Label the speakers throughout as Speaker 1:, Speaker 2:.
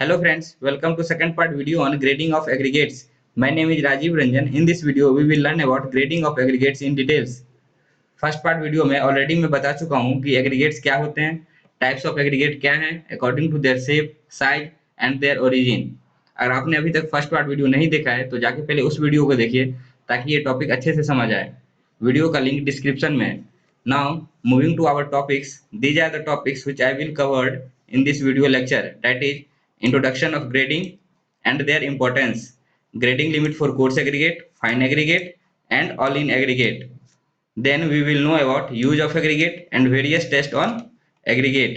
Speaker 1: Hello friends, welcome to second part video on grading of aggregates. My name is Rajiv Ranjan. In this video, we will learn about grading of aggregates in details. First part video में already मैं बता चुका हूँ कि aggregates क्या होते हैं, types of aggregate क्या हैं, according to their shape, size and their origin. अगर आपने अभी तक फर्स्ट पार्ट वीडियो नहीं देखा है तो जाके पहले उस वीडियो को देखिए ताकि ये टॉपिक अच्छे से समझ आए। वीडियो का लिंक डिस्क्रिप्शन में है। Now moving to our topics, these are the topics which I will covered in this video lecture, that is introduction of grading and their importance, grading limit for coarse aggregate, fine aggregate and all in aggregate. Then we will know about use of aggregate and various tests on aggregate.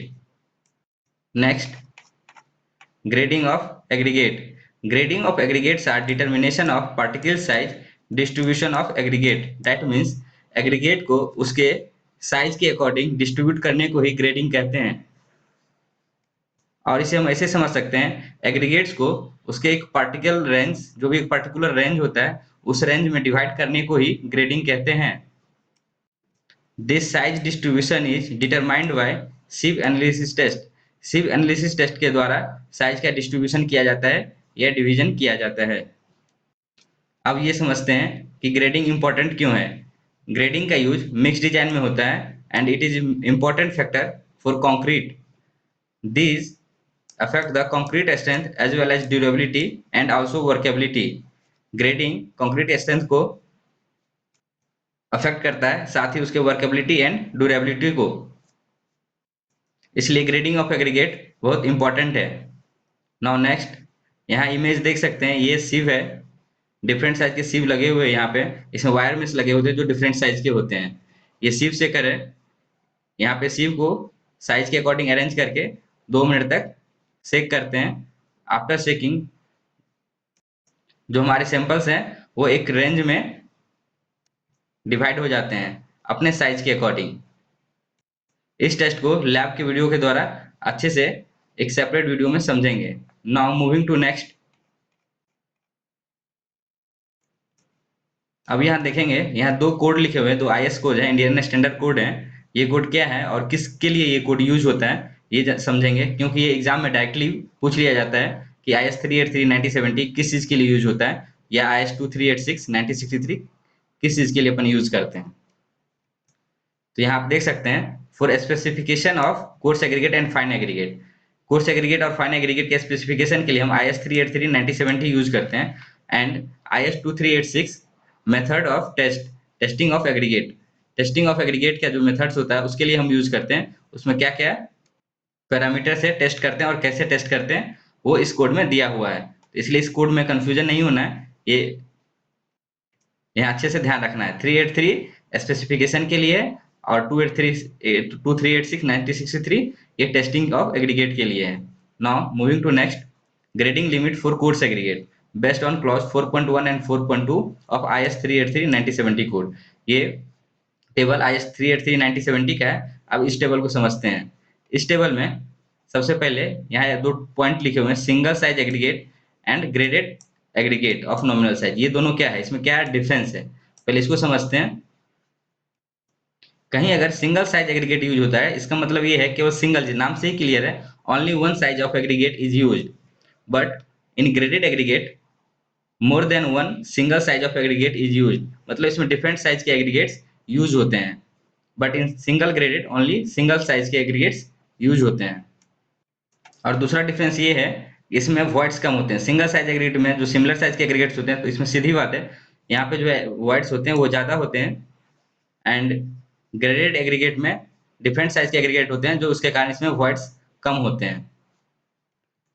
Speaker 1: Next, grading of aggregate. Grading of aggregates are determination of particle size, distribution of aggregate. That means aggregate को उसके size के according distribute करने को ही grading कहते हैं। और इसे हम ऐसे समझ सकते हैं, एग्रीगेट्स को उसके एक पार्टिकल रेंज, जो भी एक पर्टिकुलर रेंज होता है, उस रेंज में डिवाइड करने को ही ग्रेडिंग कहते हैं। This size distribution is determined by sieve analysis test. Sieve analysis test के द्वारा साइज का डिस्ट्रीब्यूशन किया जाता है या डिवीजन किया जाता है। अब ये समझते हैं कि ग्रेडिंग इंपॉर्टेंट क्यों है। ग्रेडिंग का यूज मिक्स डिजाइन में होता है and it is important factor for concrete. These affect the concrete strength as well as durability and also workability. Grading concrete strength को अफेक्ट करता है, साथ ही उसके वर्केबिलिटी एंड ड्यूरेबिलिटी को। इसलिए ग्रेडिंग ऑफ एग्रीगेट बहुत इंपॉर्टेंट है। नाउ नेक्स्ट, यहाँ इमेज देख सकते हैं, ये सिव है, डिफरेंट साइज के सिव लगे हुए हैं यहाँ पे। इसमें वायर मिस लगे होते हैं जो डिफरेंट साइज के होते हैं। ये सिव सेकर है। यहाँ पे सिव को साइज के अकॉर्डिंग अरेंज करके 2 मिनट तक सेक करते हैं। आफ्टर सेकिंग जो हमारे सैंपल्स हैं वो एक रेंज में डिवाइड हो जाते हैं अपने साइज के अकॉर्डिंग। इस टेस्ट को लैब के वीडियो के द्वारा अच्छे से एक सेपरेट वीडियो में समझेंगे। Now moving to next. अब यहाँ देखेंगे, यहाँ 2 कोड लिखे हुए हैं, 2 IS कोड है, इंडियन स्टैंडर्ड कोड है। ये कोड क्या है और किसके लिए ये कोड यूज होता है ये समझेंगे, क्योंकि ये एग्जाम में डायरेक्टली पूछ लिया जाता है कि IS 383 1970 किस चीज के लिए यूज होता है, या IS 2386 1963 किस चीज के लिए अपन यूज करते हैं। तो यहाँ आप देख सकते हैं, for specification of coarse aggregate and fine aggregate. Coarse aggregate और फाइन एग्रीगेट के स्पेसिफिकेशन के लिए हम IS 383 1970 यूज करते हैं and IS 2386 method of testing of aggregate. Testing of aggregate का जो मेथड्स होता है उसके लिए हम यूज करते हैं। उसमें क्या क्या पैरामीटर से टेस्ट करते हैं और कैसे टेस्ट करते हैं वो इस कोड में दिया हुआ है। तो इसलिए इस कोड में कंफ्यूजन नहीं होना है, ये यहाँ अच्छे से ध्यान रखना है। 383 स्पेसिफिकेशन के लिए और 2386 1963 ये टेस्टिंग ऑफ एग्रीगेट के लिए है। Now moving to next, grading limit for coarse aggregate based on clause 4.1 and 4.2 of IS 383 1970 code. ये टेबल IS 383 1970 का है। अब इस टेबल को समझते हैं। इस टेबल में सबसे पहले यहाँ 2 पॉइंट लिखे हुए हैं, single size aggregate and graded aggregate of nominal size. ये दोनों क्या है, इसमें क्या डिफरेंस है, पहले इसको समझते हैं। कहीं अगर सिंगल साइज एग्रीगेट यूज होता है, इसका मतलब ये है कि वो सिंगल, नाम से ही क्लियर है, only one size of aggregate is used. But in graded aggregate more than one single size of aggregate is used, मतलब इसमें डिफरेंट साइज के एग्रीगेट्स यूज होते हैं। But in single graded only single size के aggregates use होते हैं। और दूसरा डिफरेंस ये है, इसमें वॉइड्स कम होते हैं। सिंगल साइज एग्रीगेट में जो सिमिलर साइज के एग्रीगेट्स होते हैं तो इसमें सीधी बात है, यहाँ पे जो है वॉइड्स होते हैं वो ज्यादा होते हैं एंड ग्रेडेड एग्रीगेट में डिफरेंट साइज के एग्रीगेट होते हैं, जो उसके कारण इसमें वॉइड्स कम होते हैं।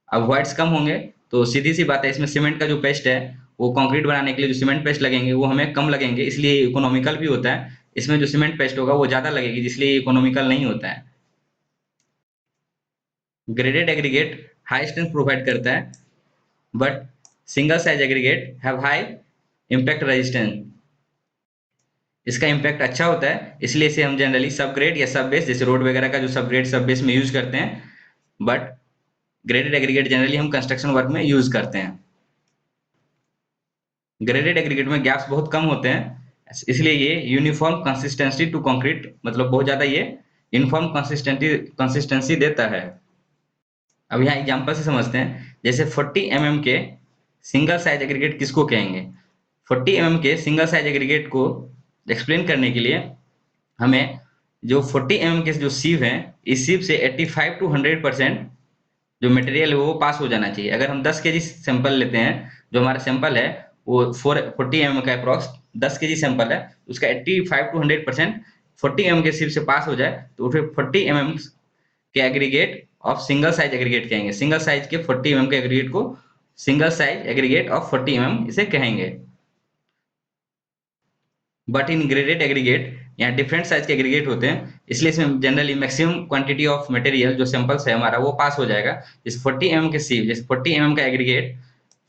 Speaker 1: अब वॉइड्स कम होंगे तो सीधी सी बात है, इसमें सीमेंट का जो पेस्ट है वो कंक्रीट बनाने के लिए जो सीमेंट पेस्ट लगेंगे वो हमें कम लगेंगे, इसलिए इकोनॉमिकल भी होता है। इसमें जो सीमेंट पेस्ट होगा वो ज्यादा लगेगी, इसलिए इकोनॉमिकल नहीं होता है। Graded aggregate high strength provide करता है, but single size aggregate have high impact resistance. इसका इम्पैक्ट अच्छा होता है, इसलिए इसे हम जनरली सब ग्रेड या सब बेस, जैसे रोड वगैरह का जो सब ग्रेड सब बेस में यूज करते हैं। बट ग्रेडेड एग्रीगेट जनरली हम कंस्ट्रक्शन वर्क में यूज करते हैं। ग्रेडेड एग्रीगेट में गैप्स बहुत कम होते हैं, इसलिए ये यूनिफॉर्म कंसिस्टेंसी टू कंक्रीट, मतलब बहुत ज्यादा ये यूनिफॉर्म कंसिस्टेंसी देता है। अब यहाँ एग्जांपल से समझते हैं। जैसे 40 के सिंगल साइज एग्रीगेट किसको कहेंगे? 40 के सिंगल साइज एग्रीगेट को एक्सप्लेन करने के लिए हमें जो 40 के जो सीव है, इस सीव से 85 टू 100% जो मटेरियल है वो पास हो जाना चाहिए। अगर हम 10 केजी सैंपल लेते हैं, जो हमारा सैंपल है वो 40 का अप्रॉक्स 10 केजी सैंपल है, उसका 85 टू 100% 40 के सीव से पास हो जाए तो फिर 40 के aggregate of single size aggregate कहेंगे। सिंगल साइज के 40 के एग्रीगेट को सिंगल साइज एग्रीगेट ऑफ 40 इसे कहेंगे। बट इन ग्रेडेड एग्रीगेट यहाँ डिफरेंट साइज के एग्रीगेट होते हैं, इसलिए इसमें generally maximum quantity of material जो सैंपल्स है हमारा वो पास हो जाएगा। जैसे 40 के सीव, जैसे 40 का aggregate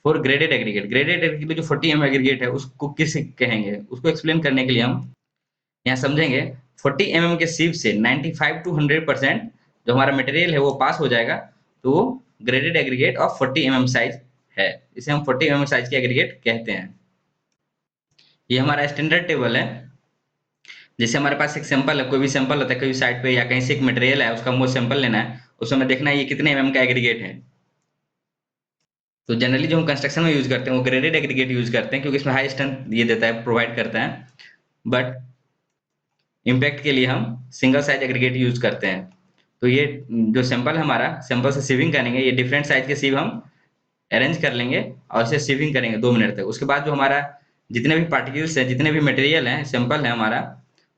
Speaker 1: for graded aggregate. Graded aggregate जो 40 एग्रीगेट है उसको किस कहेंगे, उसको एक्सप्लेन करने के लिए हम यहाँ समझेंगे। 40 के सीव से 95 टू 100% जो हमारा मटेरियल है वो पास हो जाएगा, तो वो ग्रेडेड एग्रीगेट ऑफ 40 साइज है। इसे हम 40 साइज के एग्रीगेट कहते हैं। ये हमारा स्टैंडर्ड टेबल है। जैसे हमारे पास एक सैंपल है, कोई भी सैंपल होता है, कोई साइट पे या कहीं से एक मटेरियल है, उसका हमको सैंपल लेना है, उसमें देखना है ये कितने का एग्रीगेट है। तो जनरली जो हम कंस्ट्रक्शन में यूज करते हैं वो ग्रेडेड एग्रीगेट यूज करते हैं, क्योंकि इसमें हाई स्ट्रेंथ ये देता है, प्रोवाइड करता है। बट इम्पैक्ट के लिए हम सिंगल साइज एग्रीगेट यूज करते हैं। तो ये जो सैंपल हमारा, सैंपल से सीविंग करेंगे, ये डिफरेंट साइज के सीव हम अरेंज कर लेंगे और इसे सीविंग करेंगे 2 मिनट तक। उसके बाद जो हमारा जितने भी पार्टिकल्स हैं, जितने भी मटेरियल हैं, सैंपल है हमारा,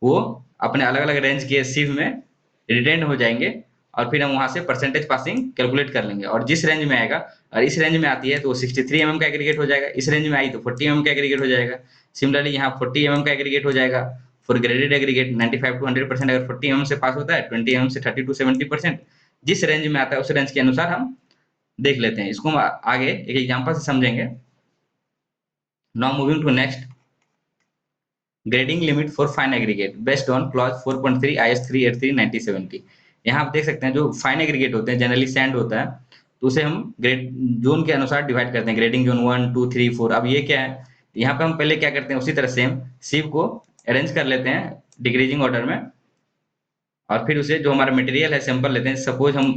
Speaker 1: वो अपने अलग अलग रेंज के सीव में रिटेन हो जाएंगे और फिर हम वहां से परसेंटेज पासिंग कैलकुलेट कर लेंगे। और जिस रेंज में आएगा, और इस रेंज में आती है तो 63 का एग्रीगेट हो जाएगा, इस रेंज में आई तो 40 का एग्रीगेट हो जाएगा। सिमिलरली यहाँ 40 का एग्रीगेट हो जाएगा फॉर ग्रेडेड एग्रीगेट। 95 टू 100% अगर 40 से पास होता है, 20 से 30 टू 70%, जिस रेंज में आता है उस रेंज के अनुसार हम देख लेते हैं। इसको हम आगे एक एग्जांपल से समझेंगे। Now moving to next, grading limit for fine aggregate based on clause 4.3 IS 383/1970। यहाँ आप देख सकते हैं जो फाइन एग्रीगेट होते हैं, जनरली सैंड होता है, तो उसे हम ग्रेड जोन के अनुसार डिवाइड करते हैं। Grading zone 1 2 3 4। अब ये क्या है, यहाँ पे हम पहले क्या करते हैं, उसी तरह सेम सीव को अरेंज कर लेते हैं डिक्रीजिंग ऑर्डर में, और फिर उसे जो हमारा मटेरियल है सैंपल लेते हैं। सपोज हम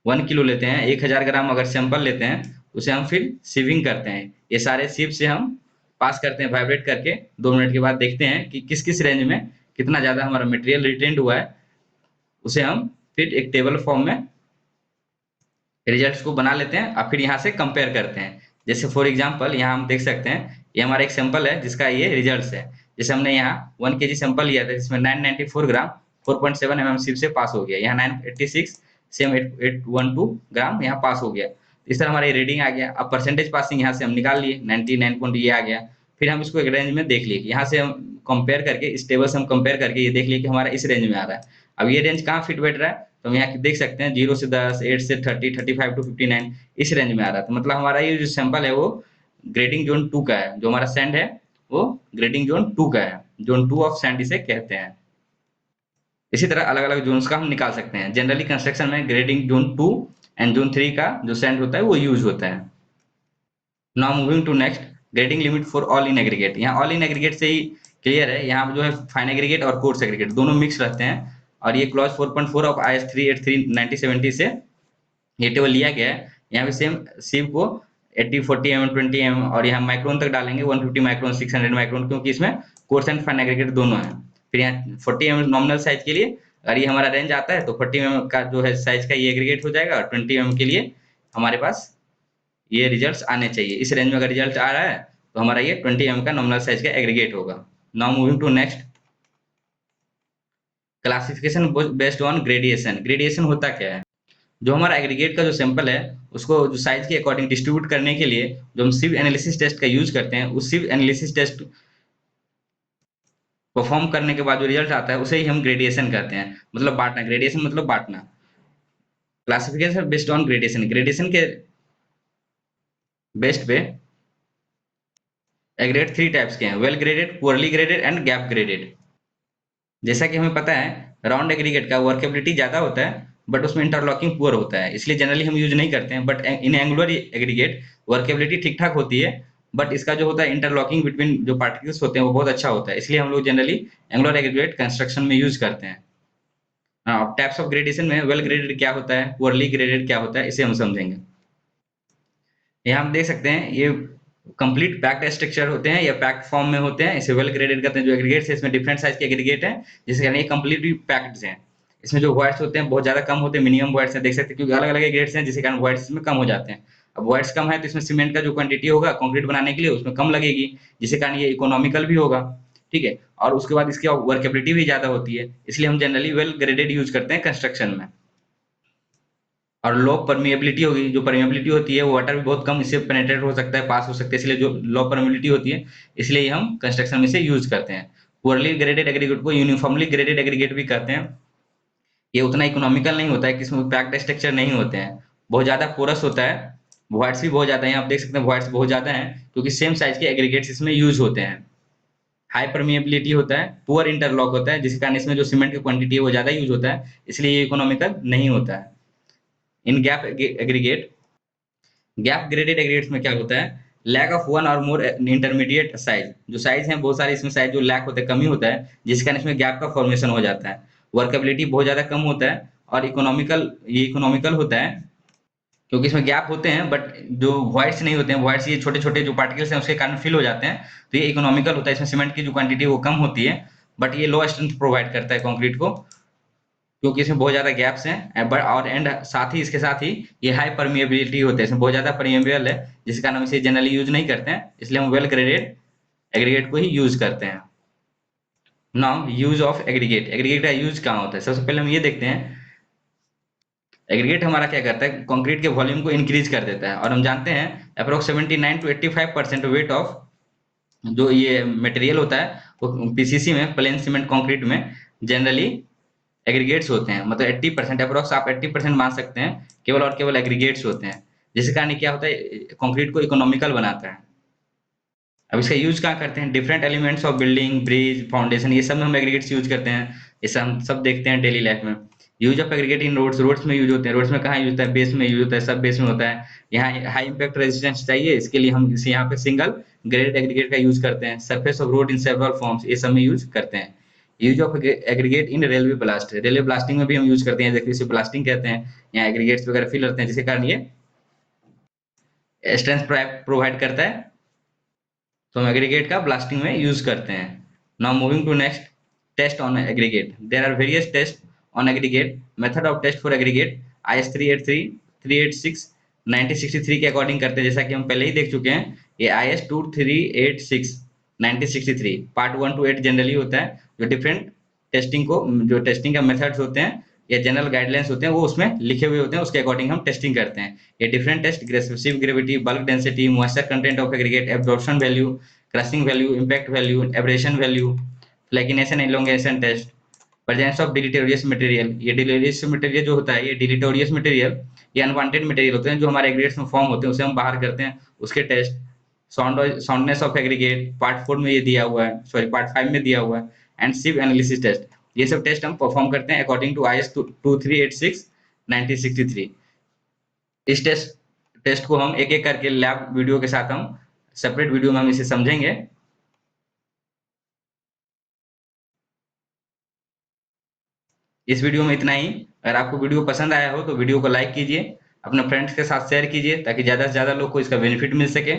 Speaker 1: 1 किलो लेते हैं, 1000 ग्राम अगर सैंपल लेते हैं, उसे हम फिर सीविंग करते हैं। ये सारे सीव से हम पास करते हैं वाइब्रेट करके। 2 मिनट के बाद देखते हैं कि किस किस रेंज में कितना ज्यादा हमारा मटेरियल रिटेंड हुआ है। उसे हम फिर एक टेबल फॉर्म में रिजल्ट्स को बना लेते हैं और फिर यहाँ से कंपेयर करते हैं। जैसे फॉर एग्जांपल यहाँ हम देख सकते हैं, ये हमारा एक सैंपल है जिसका ये रिजल्ट्स है। जैसे हमने यहाँ 1 kg सैंपल लिया था जिसमें 994 ग्राम 4.7 सीव से पास हो गया। यहाँ 986 सेम 812 ग्राम यहाँ पास हो गया। इस तरह हमारा ये रीडिंग आ गया। अब परसेंटेज पासिंग यहाँ से हम निकाल लिए, 99 पॉइंट ये आ गया। फिर हम इसको एक रेंज में देख लिए, यहाँ से हम कंपेयर करके, इस टेबल से हम कंपेयर करके ये देख लिए कि हमारा इस रेंज में आ रहा है। अब ये रेंज कहाँ फिट बैठ रहा है, तो हम यहाँ देख सकते हैं 0 से 10, 8 से 30, 35 टू 59 इस रेंज में आ रहा है। तो मतलब हमारा ये जो सैंपल है वो ग्रेडिंग जोन 2 का है। जो हमारा सैंड है वो ग्रेडिंग जोन 2 का है, जोन 2 ऑफ सैंड इसे कहते हैं। इसी तरह अलग अलग जोन्स का हम निकाल सकते हैं। जनरली कंस्ट्रक्शन में ग्रेडिंग जोन 2 एंड जोन 3 का जो सैंड होता है वो यूज होता है। Now moving to next, grading limit for all in aggregate. All in इन एग्रीगेट से ही क्लियर है, यहाँ जो है फाइन एग्रीगेट और कोर्स एग्रीगेट दोनों मिक्स रहते हैं। और ये क्लॉज 4.4 ऑफ IS 383/1970 से ये टेबल लिया गया है। यहाँ पे सेम सीव को 80 40 20 और यहाँ माइक्रोन तक डालेंगे, 150 माइक्रोन 600 माइक्रोन, क्योंकि इसमें कोर्स एंड फाइन एग्रीगेट दोनों है। फिर यहाँ 40 नॉमिनल साइज के लिए अगर ये हमारा रेंज आता है तो 40 का जो है साइज का ये एग्रीगेट हो जाएगा, और 20 के लिए हमारे पास ये रिजल्ट्स आने चाहिए। इस रेंज में अगर रिजल्ट आ रहा है तो हमारा ये 20 का नॉमिनल साइज का एग्रीगेट होगा। Now moving to next, classification based on gradation. Gradation होता क्या है, जो हमारा एग्रीगेट का जो सैंपल है उसको जो साइज के अकॉर्डिंग डिस्ट्रीब्यूट करने के लिए जो हम सिव एनालिसिस टेस्ट का यूज करते हैं, उस सिव एनालिसिस टेस्ट परफॉर्म करने के बाद जो रिजल्ट आता है उसे ही हम ग्रेडिएशन कहते हैं। मतलब बांटना, ग्रेडिएशन मतलब बांटना। Classification based on gradation, gradation के बेस्ट पे एग्रीगेट 3 टाइप्स के हैं, well graded, poorly graded and gap graded. जैसा कि हमें पता है राउंड एग्रीगेट का वर्केबिलिटी ज्यादा होता है, बट उसमें इंटरलॉकिंग पुअर होता है, इसलिए जनरली हम यूज नहीं करते हैं। But in angular aggregate workability ठीक ठाक होती है, बट इसका जो होता है इंटरलॉकिंग बिटवीन जो पार्टिकल्स होते हैं वो बहुत अच्छा होता है, इसलिए हम लोग जनरली एंगुलर एग्रीगेट कंस्ट्रक्शन में यूज करते हैं। टाइप्स ऑफ ग्रेडेशन में वेल ग्रेडेड क्या होता है, पुअरली ग्रेडेड क्या होता है, इसे हम समझेंगे। यहाँ हम देख सकते हैं ये कंप्लीट पैक्ड स्ट्रक्चर होते हैं या पैक्ड फॉर्म में होते हैं, इसे वेल ग्रेडेड कहते हैं। जो एग्रीगेट्स है इसमें डिफरेंट साइज के एग्रीगेट हैं, जिसके कारण ये कंप्लीटली पैक्ड हैं। इसमें जो वर्ड्स होते हैं बहुत ज्यादा कम होते हैं, मिनिमम वर्ड्स हैं, देख सकते हैं, क्योंकि अलग अलग एग्रीगेट्स हैं जिसके कारण वर्ड्स इसमें कम हो जाते हैं। अब वर्ड्स कम है तो इसमें सीमेंट का जो क्वांटिटी होगा कंक्रीट बनाने के लिए उसमें कम लगेगी, जिसके कारण ये इकोनॉमिकल भी होगा। ठीक है, और उसके बाद इसकी वर्केबिलिटी भी ज्यादा होती है, इसलिए हम जनरली वेल ग्रेडेड यूज करते हैं कंस्ट्रक्शन में। और लो परमिएबिलिटी होगी, जो परमिएबिलिटी होती है वो वाटर भी बहुत कम इससे पेनेट्रेट हो सकता है, पास हो सकता है, इसलिए जो लो परमिएबिलिटी होती है इसलिए हम कंस्ट्रक्शन में से यूज करते हैं। पुअरली ग्रेडेड एग्रीगेट को यूनिफॉर्मली ग्रेडेड एग्रीगेट भी कहते हैं। ये उतना इकोनॉमिकल नहीं होता है, किसमें पैक्ड स्ट्रक्चर नहीं होते हैं, बहुत ज्यादा पोरस होता है, वॉइड्स भी बहुत ज्यादा है, आप देख सकते हैं वॉइड्स बहुत ज्यादा है क्योंकि सेम साइज के एग्रीगेट्स इसमें यूज होते हैं। हाई परमिएबिलिटी होता है, पुअर इंटरलॉक होता है, जिसके कारण इसमें जो सीमेंट की क्वांटिटी है वो ज्यादा यूज होता है, इसलिए ये इकोनॉमिकल नहीं होता है। इन gap aggregate, gap graded aggregates में क्या होता है, लैक ऑफ वन और मोर इंटरमीडिएट साइज, जो साइज है बहुत सारे इसमें साइज जो लैक होते हैं, कमी होता है, जिस कारण इसमें गैप का फॉर्मेशन हो जाता है। वर्केबिलिटी बहुत ज्यादा कम होता है और इकोनॉमिकल, ये इकोनॉमिकल होता है क्योंकि इसमें गैप होते हैं, बट जो वॉइड्स नहीं होते हैं, वॉइड्स ये छोटे छोटे जो पार्टिकल्स हैं उसके कारण फिल हो जाते हैं, तो ये इकोनॉमिकल होता है। इसमें सीमेंट की जो क्वांटिटी वो कम होती है, बट ये लो स्ट्रेंथ प्रोवाइड करता है कंक्रीट को, क्योंकि इसमें बहुत ज्यादा गैप्स हैं, और एंड साथ ही इसके साथ ही ये हाई परमिएबिलिटी होते हैं, इसमें बहुत ज्यादा परमिएबल है, जिस कारण हम इसे जनरली यूज नहीं करते हैं, इसलिए हम वेल ग्रेडेड एग्रीगेट को ही यूज करते हैं। Now use of aggregate, aggregate का यूज कहाँ होता है, सबसे पहले हम ये देखते हैं। एग्रीगेट हमारा क्या करता है, कंक्रीट के वॉल्यूम को इंक्रीज कर देता है, और हम जानते हैं अप्रोक्स 79 to 85% वेट ऑफ जो ये मटेरियल होता है वो पीसीसी में, प्लेन सीमेंट कंक्रीट में जनरली एग्रीगेट्स होते हैं, मतलब 80% अप्रोक्स आप 80% मान सकते हैं केवल और केवल एग्रीगेट्स होते हैं, जिसके कारण क्या होता है कंक्रीट को इकोनॉमिकल बनाता है। अब इसका यूज कहाँ करते हैं, different elements of building, bridge, foundation, ये सब में हम एग्रीगेट्स यूज करते हैं, ये सब हम सब देखते हैं डेली लाइफ में। Use of aggregate in roads, roads में यूज होते हैं, रोड्स में कहाँ यूज होता है, बेस में यूज होता है, सब बेस में होता है। यहाँ हाई इम्पैक्ट रेजिस्टेंस चाहिए, इसके लिए हम इसे यहाँ पे सिंगल ग्रेडेड एग्रीगेट का यूज करते हैं। Surface of road in several forms, ये सब में यूज करते हैं। Use of aggregate in railway blast, railway blasting में भी हम यूज करते हैं, जैसे इसे ब्लास्टिंग कहते हैं, यहाँ एग्रीगेट्स वगैरह फिल करते हैं, जिसके कारण ये स्ट्रेंथ प्रोवाइड करता है, तो हम एग्रीगेट का ब्लास्टिंग में यूज करते हैं। Now moving to next, test on aggregate. There are various test on aggregate, method of test for aggregate IS 383, 386, 1963 के अकॉर्डिंग करते हैं, जैसा कि हम पहले ही देख चुके हैं। ये IS 2386 1963 पार्ट 1 to 8 जनरली होता है, जो डिफरेंट टेस्टिंग को, जो टेस्टिंग का मेथड्स होते हैं या जनरल गाइडलाइंस होते हैं वो उसमें लिखे हुए होते हैं, उसके अकॉर्डिंग हम टेस्टिंग करते हैं। ये डिफरेंट टेस्ट, ग्रेसिव gravity, bulk density, moisture content of aggregate, absorption value, crushing value, impact value, abrasion value, flakiness elongation test, presence of deleterious material. ये डिलीटेरियस मटेरियल जो होता है, ये डिलीटेरियस मटेरियल, ये अनवांटेड मटेरियल होते हैं जो हमारे एग्रीगेट्स में फॉर्म होते हैं, उसे हम बाहर करते हैं, उसके test. Soundness of aggregate part 4 में ये दिया हुआ है, सॉरी पार्ट 5 में दिया हुआ है। एंड सिव एनालिसिस टेस्ट, ये सब टेस्ट हम परफॉर्म करते हैं अकॉर्डिंग टू IS 2386 1963। इस टेस्ट को हम एक एक करके लैब वीडियो के साथ हम सेपरेट वीडियो में हम इसे समझेंगे। इस वीडियो में इतना ही। अगर आपको वीडियो पसंद आया हो तो वीडियो को लाइक कीजिए, अपने फ्रेंड्स के साथ शेयर कीजिए, ताकि ज़्यादा से ज़्यादा लोग को इसका बेनिफिट मिल सके।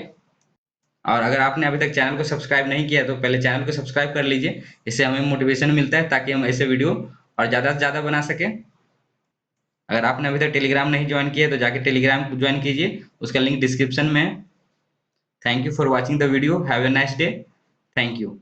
Speaker 1: और अगर आपने अभी तक चैनल को सब्सक्राइब नहीं किया तो पहले चैनल को सब्सक्राइब कर लीजिए, इससे हमें मोटिवेशन मिलता है ताकि हम ऐसे वीडियो और ज़्यादा से ज़्यादा बना सकें। अगर आपने अभी तक टेलीग्राम नहीं ज्वाइन किया तो जाके टेलीग्राम ज्वाइन कीजिए, उसका लिंक डिस्क्रिप्शन में है। Thank you for watching the video, have a nice day, thank you.